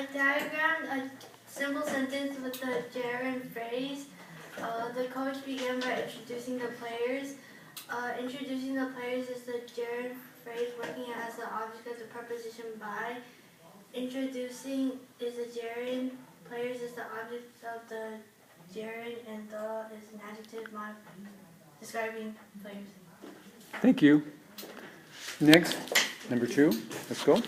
I diagrammed a simple sentence with the gerund phrase. The coach began by introducing the players. Introducing the players is the gerund phrase working as the object of the preposition by. Introducing is the gerund. Players is the object of the gerund, and the is an adjective describing players. Thank you. Next, number 2. Let's go.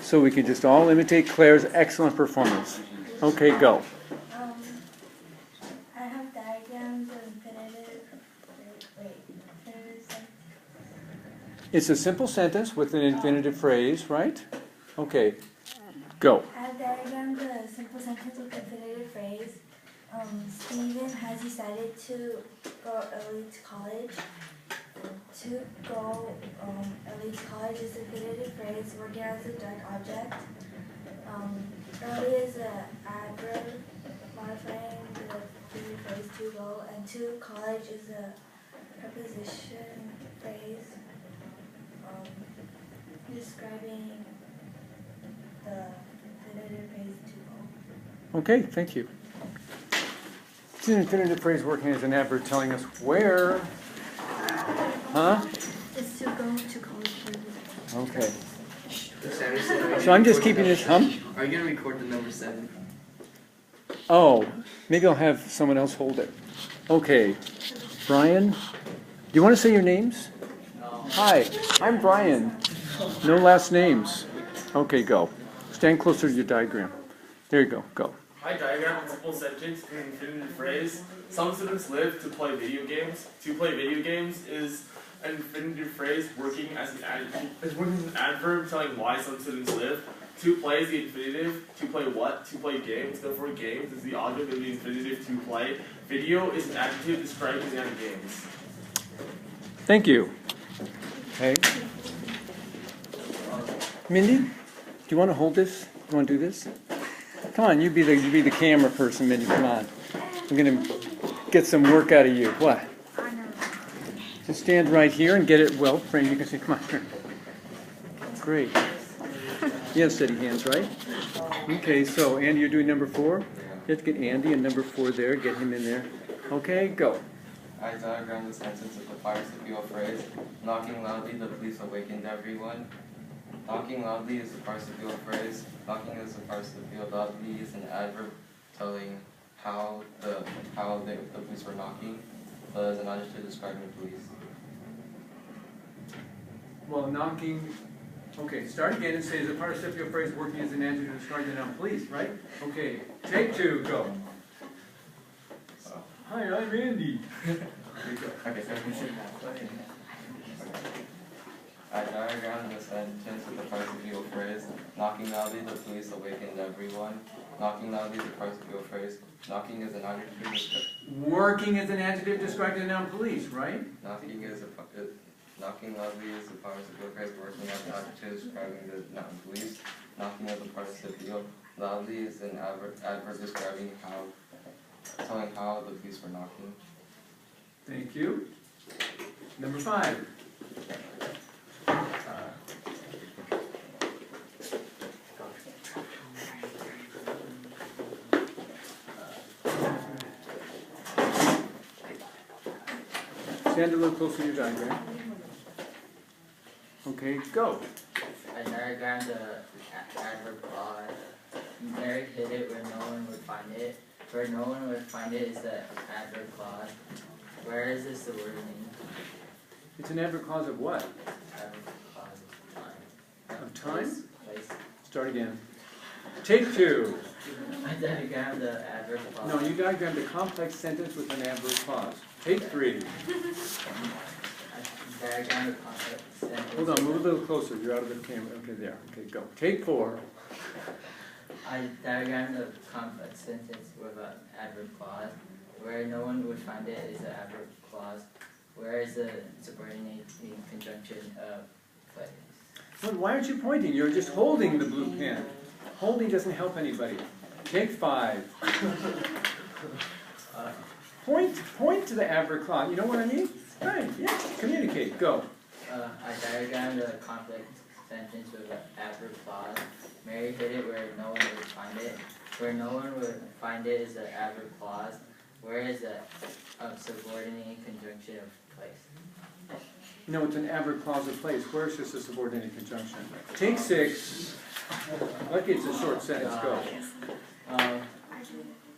So we can just all imitate Claire's excellent performance. Okay, go. I have diagrammed the infinitive. It's a simple sentence with an infinitive phrase, right? Okay, go. I have diagrammed the simple sentence with the infinitive phrase. Stephen has decided to go early to college. To go early to college is the infinitive phrase working as a direct object. Early is an adverb modifying the infinitive phrase to go, and to college is a preposition phrase describing the infinitive phrase to go. Okay, thank you. It's an infinitive phrase working as an adverb telling us where. Huh? It's to go to college. Okay. So I'm just keeping this Are you going to record the number 7? Oh, maybe I'll have someone else hold it. Okay. Brian, do you want to say your names? No. Hi, I'm Brian. No last names. Okay, go. Stand closer to your diagram. There you go. Go. I diagram a simple sentence in an infinitive phrase. Some students live to play video games. To play video games is an infinitive phrase working as an adverb telling why some students live. To play is the infinitive. To play what? To play games. Therefore, games is the object of the infinitive to play. Video is an adjective describing the end games. Thank you. Okay. Mindy, do you want to hold this? You want to do this? Come on, you be the camera person, Mindy. Come on. I'm gonna get some work out of you. What? Just stand right here and get it well framed. You can say, come on. Here. Great. You have steady hands, right? Okay. So Andy, you're doing number 4. You have to get Andy and number 4 there. Get him in there. Okay. Go. I diagrammed the sentence with the participial phrase. Knocking loudly, the police awakened everyone. Knocking loudly is a participial phrase. Knocking is a participial. Loudly is an adverb telling how the police were knocking. Is an adjective describing the police. Well, knocking. Okay, start again and say is a participial phrase working as an adjective describing the noun police, right? Okay, take 2, go. Hi, I'm Andy. Okay, I diagrammed the sentence with the participial phrase. Knocking loudly, the police awakened everyone. Knocking loudly is a participial phrase. Knocking is an adjective. Working as an adjective describing the noun police, right? Knocking loudly is a participial phrase working as an adjective describing the noun police. Knocking is a participial. Loudly is an adverb describing telling how the police were knocking. Thank you. Number 5. Stand a little closer to your diagram. Okay, go. I diagrammed the adverb clause. Mary hid it where no one would find it. Where no one would find it is the adverb clause. Where is this the word in? It's an adverb clause of what? Adverb clause of time. Of time? Place. Start again. Take 2. I diagrammed the adverb clause. No, you diagrammed a complex sentence with an adverb clause. Take 3. I diagrammed the complex sentence. Hold on, move a little closer. You're out of the camera. Okay, there. Okay, go. Take 4. I diagrammed the complex sentence with an adverb clause. Where no one would find it is the adverb clause. Where is the subordinate conjunction of place? Well, why aren't you pointing? You're just holding the blue pen. Holding doesn't help anybody. Take 5. Point to the adverb clause. You know what I mean? Right, yeah, communicate, go. I diagrammed a complex sentence with an adverb clause. Mary hid it where no one would find it. Where no one would find it is the adverb clause. Where is the subordinating conjunction of place? No, it's an adverb clause of place. Where's just a subordinated conjunction? Take 6. Lucky it's a short sentence, go.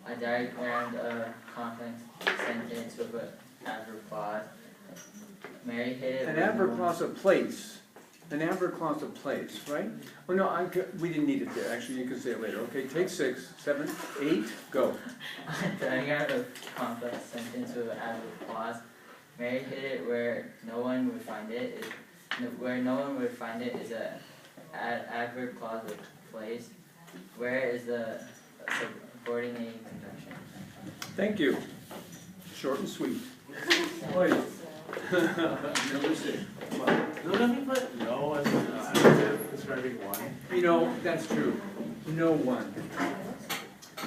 I diagrammed a complex sentence with an adverb clause. Mary hid it. An where no adverb one- clause of place. An adverb clause of place, right? Well, no, we didn't need it there. Actually, you can say it later. Okay, take 6, 7, 8, go. I diagrammed a complex sentence with an adverb clause. Mary hid it where no one would find it. Where no one would find it is a adverb clause of place. Where is the subordinating conjunction? Thank you. Short and sweet. Oi. Number 6. Does that mean but no as an adjective describing one? You know, that's true. No one.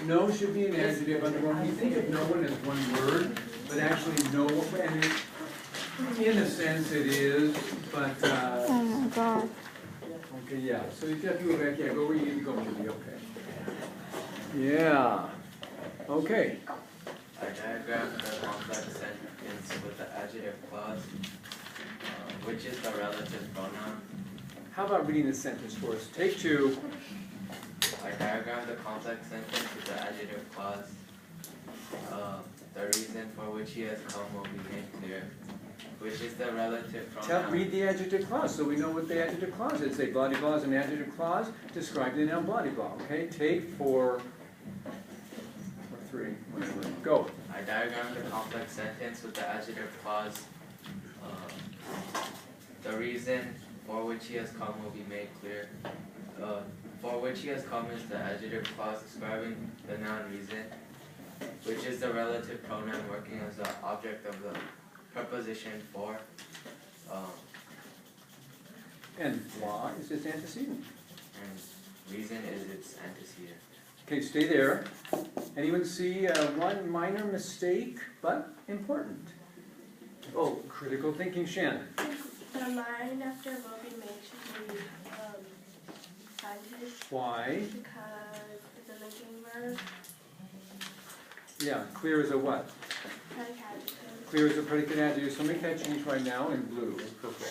No should be an adjective under one. You think of no one as one word, but actually no, and in a sense it is, but, Oh my God. okay, yeah. So you have to go back, yeah, go where you need to go, you'll be okay. Yeah. Okay. I diagrammed the complex sentence with the adjective clause, which is the relative pronoun. How about reading the sentence for us? Take 2. I diagrammed the complex sentence with the adjective clause. The reason for which he has come will be made clear, which is the relative pronoun. Read the adjective clause so we know what the adjective clause is. Say blah blah is an adjective clause describing the noun blah blah. Okay, take 4 or 3, whatever. Go. I diagrammed the complex sentence with the adjective clause. The reason for which he has come will be made clear. For which he has come is the adjective clause describing the noun reason, which is the relative pronoun working as the object of the preposition for. And blah is its antecedent. And reason is its antecedent. Okay, stay there. Anyone see one minor mistake, but important? Oh, critical thinking, Shannon. The line after will be made should be cited Why? because it's a linking verb, Yeah, clear as a what? predicate adjective. Clear as a predicate adjective, so make that change right now in blue or purple.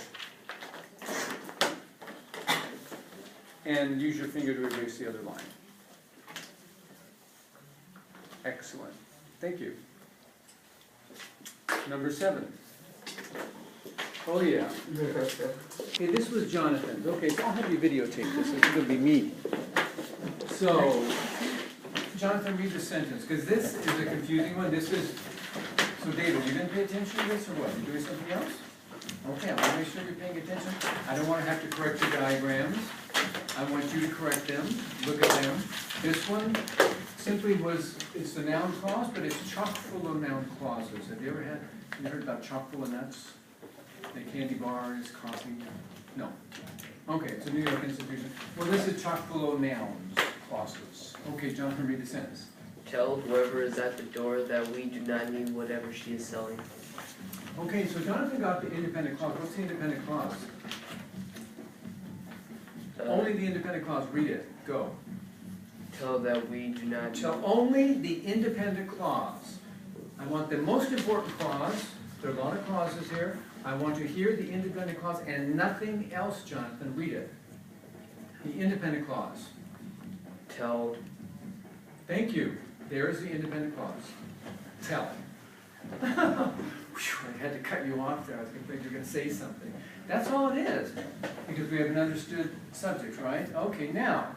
And use your finger to erase the other line. Excellent. Thank you. Number 7. Oh yeah. Okay, this was Jonathan's. Okay, so I'll have you videotape this. This is going to be me. So, Jonathan, read the sentence, because this is a confusing one. This is, so David, you didn't pay attention to this or what? You doing something else? Okay, I want to make sure you're paying attention. I don't want to have to correct your diagrams. I want you to correct them, look at them. This one simply was, it's the noun clause, but it's chock full of noun clauses. Have you heard about chock full of nuts? The candy bars, coffee? No. Okay, it's a New York institution. Well, this is chock full of nouns, clauses. Okay, Jonathan, read the sentence. Tell whoever is at the door that we do not need whatever she is selling. Okay, so Jonathan got the independent clause. What's the independent clause? Only the independent clause. Read it. Go. Tell that we do not need. Tell only the independent clause. I want the most important clause. There are a lot of clauses here. I want to hear the independent clause and nothing else, Jonathan. Read it. The independent clause. Tell. Thank you. There's the independent clause. Tell. Whew, I had to cut you off there. I was afraid you were going to say something. That's all it is. Because we have an understood subject, right? Okay, now,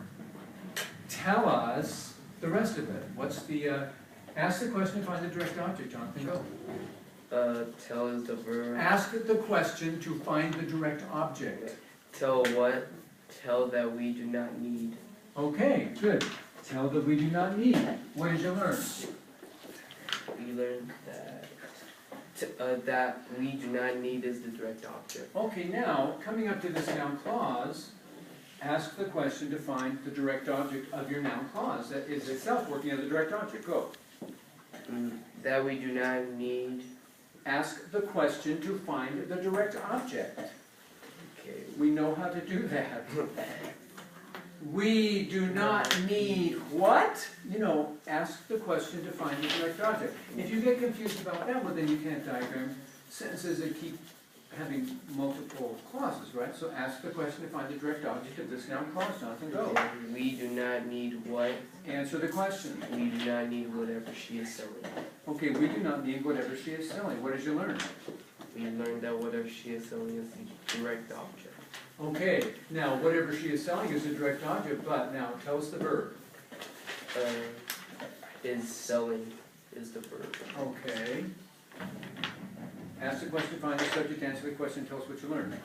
tell us the rest of it. What's the, ask the question to find the direct object, Jonathan, go. Tell is the verb. Ask the question to find the direct object. Tell what? Tell that we do not need. Okay, good. Tell that we do not need. What did you learn? We learned that. That we do not need is the direct object. Okay, now, coming up to this noun clause, ask the question to find the direct object of your noun clause. That is itself working as a direct object. Go. That we do not need ask the question to find the direct object. Okay. We know how to do that. We do not need what? You know, ask the question to find the direct object. If you get confused about that, well then you can't diagram sentences that keep having multiple clauses, right? So ask the question to find the direct object of this noun clause, Jonathan, go. We do not need what? Answer the question. We do not need whatever she is selling. Okay, we do not need whatever she is selling. What did you learn? We learned that whatever she is selling is the direct object. Okay, now whatever she is selling is a direct object, but now tell us the verb. Is selling is the verb. Okay. Ask the question, find the subject, answer the question, tell us what you learned.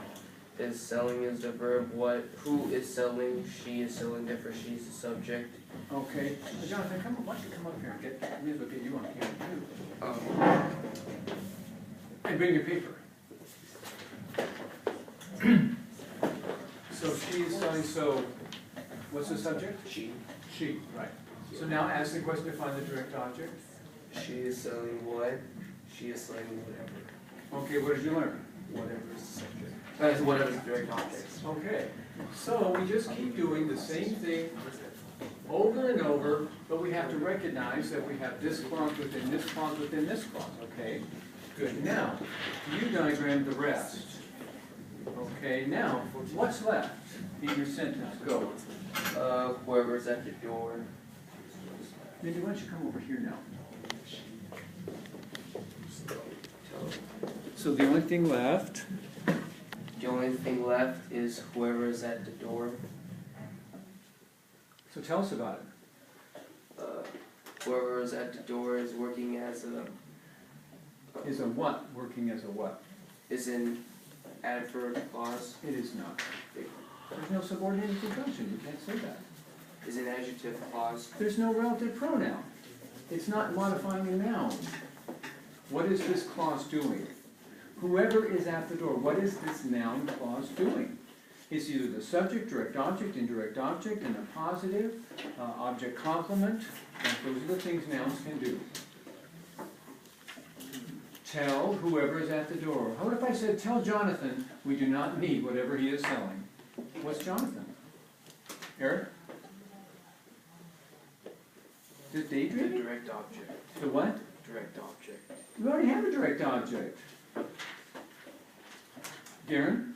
Is selling is the verb. What? Who is selling? She is selling. Therefore, she is the subject. Okay. Jonathan, come on, why don't you come up here and get, may as well get you on camera too. And bring your paper. So she is selling, so what's the subject? She. She, right. So now ask the question to find the direct object. She is selling what? She is selling whatever. Okay, what did you learn? Whatever is the subject. That is whatever is the direct object. Okay, so we just keep doing the same thing over and over, but we have to recognize that we have this clause within this clause within this clause, okay? Good, now, you diagram the rest. Okay, now, what's left in your sentence? Go. Whoever's at the door. Mindy, why don't you come over here now? So the only thing left, The only thing left is whoever is at the door. so tell us about it. Whoever is at the door is working as a Is a what working as a what? is an adverb clause. It is not. There's no subordinated conjunction, you can't say that. Is an adjective clause. There's no relative pronoun. It's not modifying a noun. What is this clause doing? Whoever is at the door, what is this noun clause doing? It's either the subject, direct object, indirect object, and a positive, object complement. Those are the things nouns can do. Tell whoever is at the door. What if I said, tell Jonathan we do not need whatever he is selling? What's Jonathan? Eric? The The daydreaming? direct object. The what? Direct object. We already have a direct object. Darren?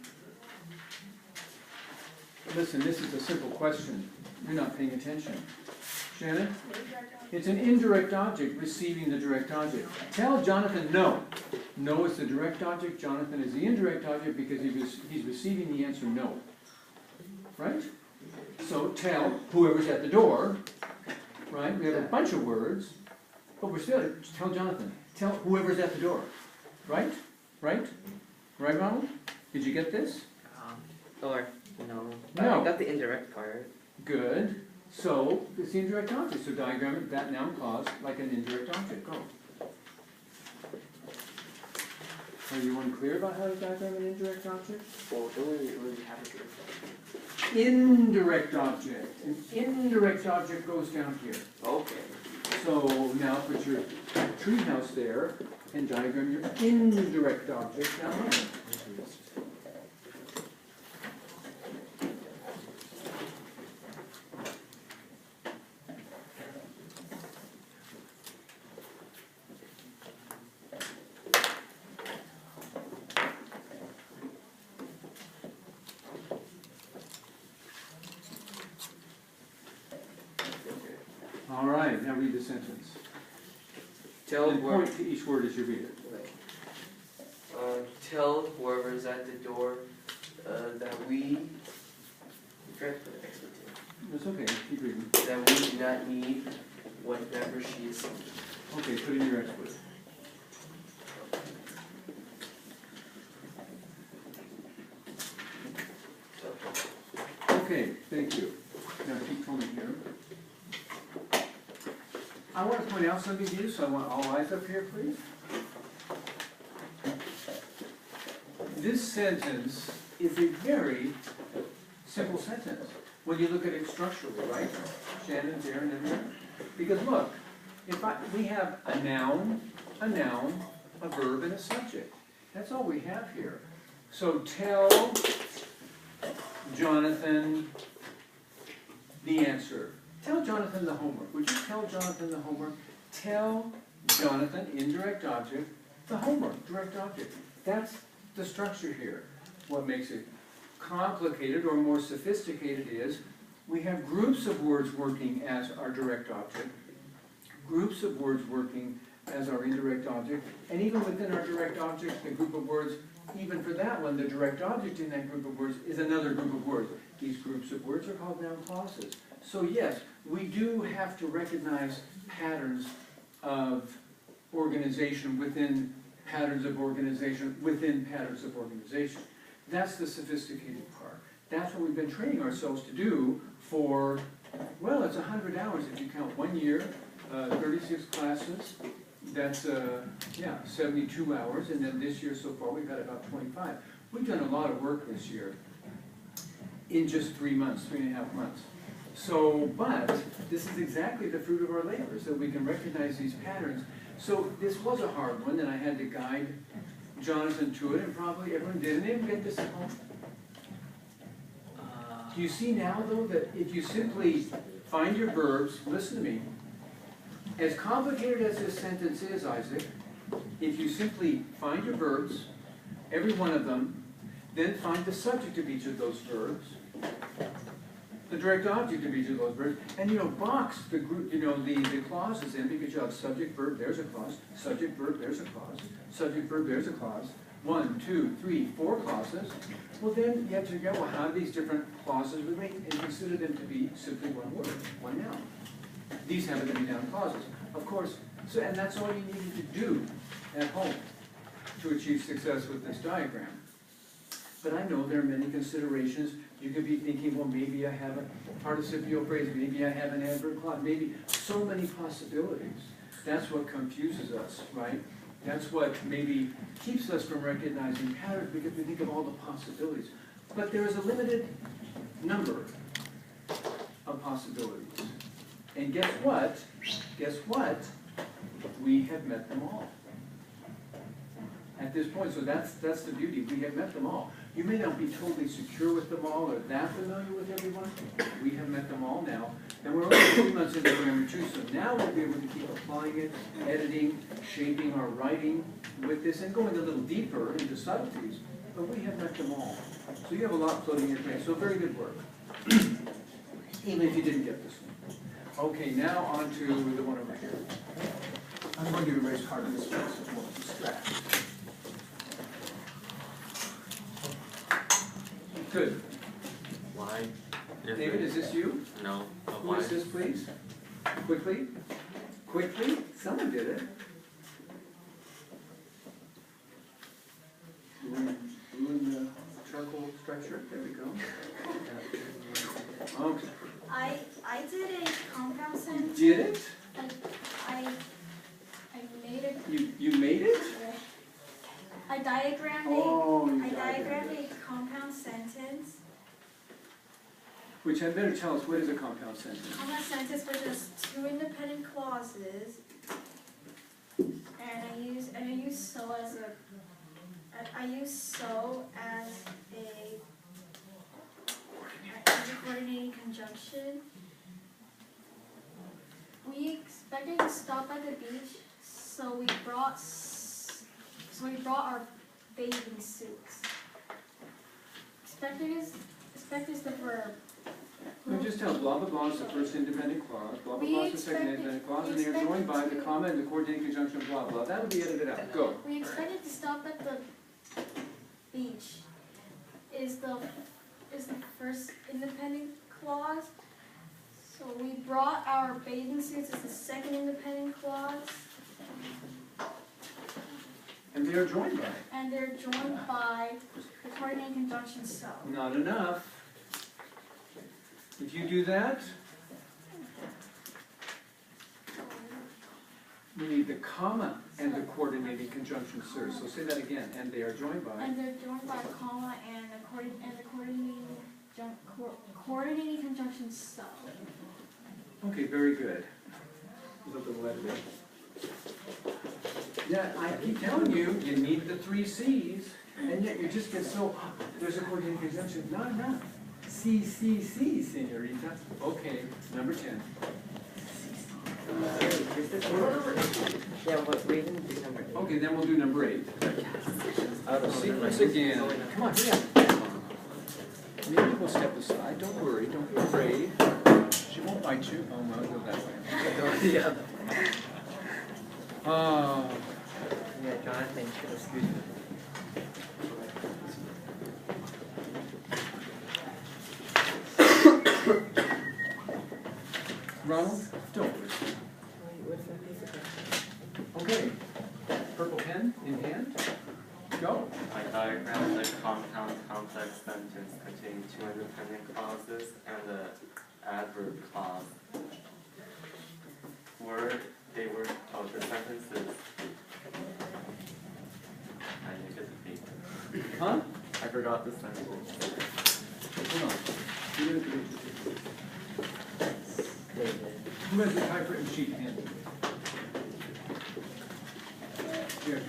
Listen, this is a simple question. You're not paying attention. Shannon? It's an indirect object receiving the direct object. Tell Jonathan no. No is the direct object. Jonathan is the indirect object because he's receiving the answer no. Right? So tell whoever's at the door. Right? We have a bunch of words. But we're still, tell Jonathan. Tell whoever's at the door. Right? Right? Right, Ronald? Did you get this? Or, no. No. I got the indirect part. Good. So, it's the indirect object. So diagram it, that noun clause like an indirect object. Go. Are you unclear about how to diagram an indirect object? Well, don't we really have a direct object? Indirect object. An indirect object goes down here. Okay. So now put your treehouse there and diagram your indirect object down there. All right, now read the sentence. Tell And whoever. point to each word as you read it. Tell whoever is at the door that we. Try to put an expletive. It's okay, keep reading. That we do not need whatever she is selling. Okay, put in your expletive. Okay, thank you. Now keep coming here. I want to point out something to you, so I want all eyes up here, please. This sentence is a very simple sentence when you look at it structurally, right? Shannon, Darren, and Darren. Because look, we have a noun, a verb, and a subject. That's all we have here. So tell Jonathan the answer. Tell Jonathan the homework. Would you tell Jonathan the homework? Tell Jonathan, indirect object, the homework, direct object. That's the structure here. What makes it complicated or more sophisticated is we have groups of words working as our direct object, groups of words working as our indirect object, and even within our direct object, the group of words, even for that one, the direct object in that group of words is another group of words. These groups of words are called noun clauses. So yes, we do have to recognize patterns of organization within patterns of organization within patterns of organization. That's the sophisticated part. That's what we've been training ourselves to do for, well, it's 100 hours if you count 1 year, 36 classes. That's, 72 hours, and then this year so far we've had about 25. We've done a lot of work this year in just 3 months, 3.5 months. So, but this is exactly the fruit of our labor, so we can recognize these patterns. So this was a hard one, and I had to guide Jonathan to it, and probably everyone did. And they didn't get this at home. Do you see now, though, that if you simply find your verbs, listen to me, as complicated as this sentence is, Isaac, if you simply find your verbs, every one of them, then find the subject of each of those verbs, the direct object of each of those verbs, and box the group, the clauses in, because you have subject, verb, there's a clause, subject, verb, there's a clause, subject, verb, there's a clause, 1, 2, 3, 4 clauses. Well, then you have to figure out, well, how do these different clauses relate, and consider them to be simply one word, one noun. These happen to be noun clauses, of course. So, and that's all you needed to do at home to achieve success with this diagram. But I know there are many considerations. You could be thinking, well, maybe I have a participial phrase, maybe I have an adverb clause, maybe so many possibilities. That's what confuses us, right? That's what maybe keeps us from recognizing patterns, because we think of all the possibilities. But there is a limited number of possibilities. And guess what? Guess what? We have met them all. At this point, so that's the beauty. We have met them all. You may not be totally secure with them all or that familiar with everyone. We have met them all now. And we're only 3 months into grammar 2, so now we'll be able to keep applying it, editing, shaping our writing with this, and going a little deeper into subtleties. But we have met them all. So you have a lot floating in your brain. So very good work. Even if you didn't get this one. Okay, now on to the one over here. I'm going to give you a race card in this one, so it won't distract. Good. Why? David, is this you? No. Who is this, please? Quickly. Quickly? Someone did it. Blue in the charcoal structure. There we go. Okay. I did a compound sentence. Did it? I made it. You made it? I diagrammed Oh, you I diagrammed diagrammed a compound sentence. Which had better tell us, what is a compound sentence? Compound sentence with just 2 independent clauses, and I use so as a coordinating conjunction. We expected to stop at the beach, so we brought our bathing suits. Expect is the verb. We just tell blah blah blah is the first independent clause, blah blah We blah is the second expected- independent clause, we and they are joined by expected the to- comma and the coordinating conjunction blah blah. That'll be edited out. Go. We expected to stop at the beach. Is the first independent clause. So we brought our bathing suits as the second independent clause, And they are joined by. and they're joined by the coordinating conjunction so. Not enough. If you do that, we need the comma and the coordinating conjunction sir. So say that again. And they are joined by. And they're joined by a comma and the coordinating conjunction so. Okay, very good. Look at the letter. Yeah, I keep telling you, you need the 3 C's, and yet you just get so, there's a coordinating conjunction. No. C, señorita. Okay, number 10. Yeah, but we didn't do number 8. Okay, then we'll do number 8. Sequence again. Come on, hurry up. Maybe we'll step aside. Don't worry, don't be afraid. She won't bite you. Oh, well, go that way. Yeah. Oh. Yeah, Jonathan should excuse me. Ronald, don't listen. Okay. Purple pen in hand. Go. I diagrammed a compound complex sentence containing 2 independent clauses and an adverb clause. The sentences. I didn't get the paper. Huh? I forgot the sentence. Hold on. Who has the typewritten sheet handy? Here.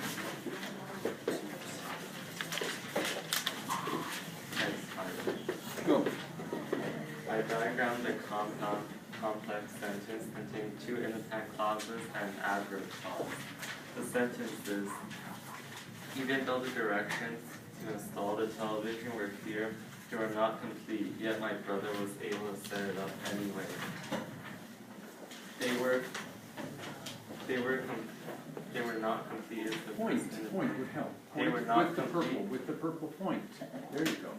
Go. I diagrammed a compound complex sentence containing 2 independent clauses and an adverb clause. The sentence is, even though the directions to install the television were clear, they were not complete, yet my brother was able to set it up anyway. They were not complete is the Point first would help. They Point were not with the purple point. There you go.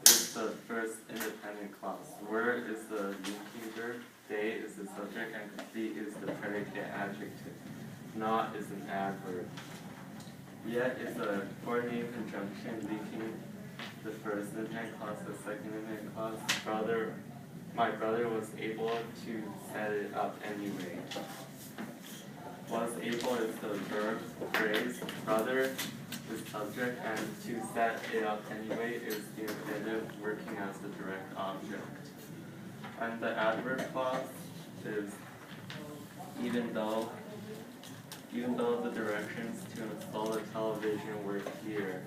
is the first independent clause. Were is the linking verb, they is the subject, and complete is the predicate adjective. Not is an adverb. Yet is a coordinating conjunction linking the first independent clause to the second independent clause. My brother was able to set it up anyway. Was able is the verb phrase. Brother is subject, and to set it up anyway is the infinitive working as the direct object. And the adverb clause is even though the directions to install the television were clear,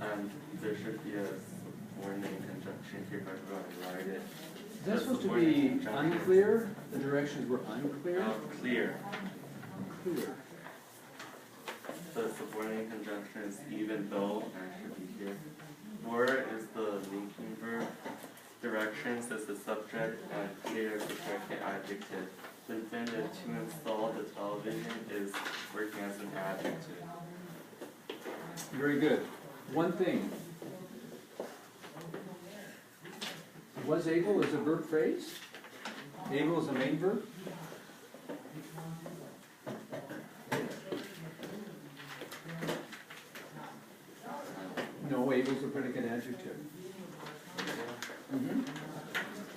and there should be a subordinating conjunction here if I go and write it. Is that supposed to be unclear? The directions were unclear? Clear. Clear. The subordinating conjunction is even though, and it should be here. Were is the linking verb. Directions is the subject, and clear is the predicate adjective. The infinitive to install the television is working as an adjective. Very good. One thing. Was able is a verb phrase? Able is a main verb? No, able is a predicate adjective.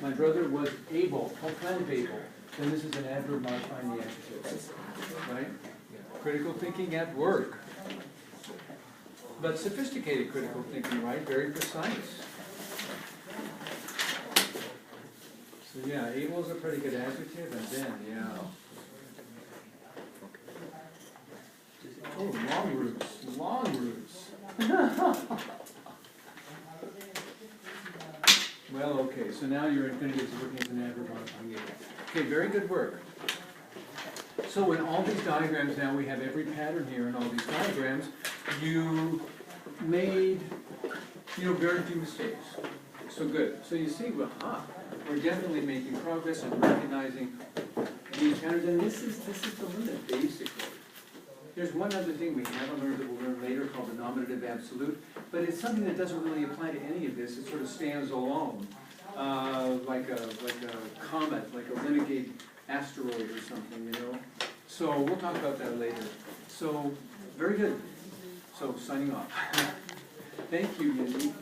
My brother was able. What kind of able? Then this is an adverb modifying the adjective. Right? Critical thinking at work. But sophisticated critical thinking, right? Very precise. So yeah, able is a predicate adjective, and then, yeah. Oh, long roots. Long roots. Well, okay, so now your infinitive is working as an adverb modifying the adjective. Okay, very good work. So in all these diagrams now, we have every pattern here in all these diagrams. You made, very few mistakes. So good. So you see, we're definitely making progress and recognizing these patterns, and this is the limit, basically. There's one other thing we haven't learned that we'll learn later called the nominative absolute, but it's something that doesn't really apply to any of this. It sort of stands alone, like a comet, like a renegade asteroid or something, So we'll talk about that later. So, very good. So, signing off. Thank you, Mindy.